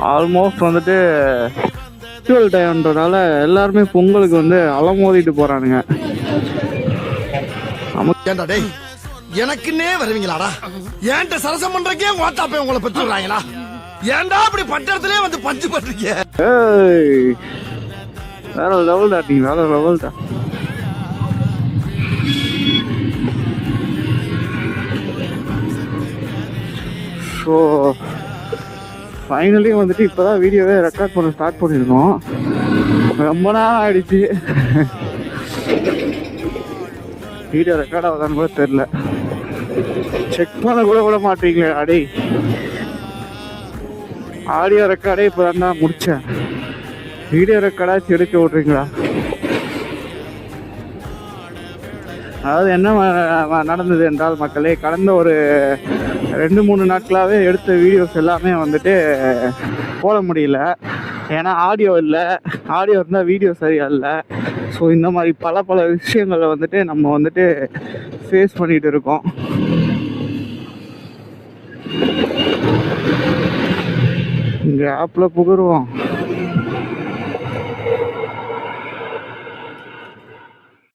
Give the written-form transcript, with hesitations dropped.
Almost வந்துட்டு festival டைம்ன்றதால எல்லாருமே பொங்கலுக்கு வந்து அலமோதிட்டு போகிறானுங்க. ஏண்டா டேய் எனக்குன்னே வருவீங்களாடா? ஏன்ட்ட சரசம் பண்றக்கே ஓட்டாப்பே உங்களை பத்தி விடுறாங்களா? ஏன்டா அப்படி பட்டத்திலே வந்து பஞ்சு பண்றீங்க? வேற லெவல் தான், நீங்க வேற லெவல் தான். ஸோ ஃபைனலி வந்துட்டு இப்போ தான் வீடியோவே ரெக்கார்ட் பண்ண ஸ்டார்ட் பண்ணியிருக்கோம். ரொம்ப நாள் ஆகிடுச்சு. வீடியோ ரெக்கார்ட் ஆகுதான்னு கூட தெரில. செக் பண்ண கூட விட மாட்டீங்களே அடே. ஆடியோ ரெக்கார்டே இப்போ தான் முடித்தேன். வீடியோ ரெக்கார்டாச்சும் எடுக்க விட்றீங்களா? அதாவது என்ன நடந்தது என்றால் மக்களே, கடந்த ஒரு 2-3 நாட்களாகவே எடுத்த வீடியோஸ் எல்லாமே வந்துட்டு போட முடியல. ஏன்னா ஆடியோ இல்லை. ஆடியோ இருந்தால் வீடியோ சரியா இல்லை. ஸோ இந்த மாதிரி பல விஷயங்களை வந்துட்டு நம்ம வந்துட்டு ஃபேஸ் பண்ணிகிட்டு இருக்கோம். இங்கே ஆப்பில் புகுருவோம்.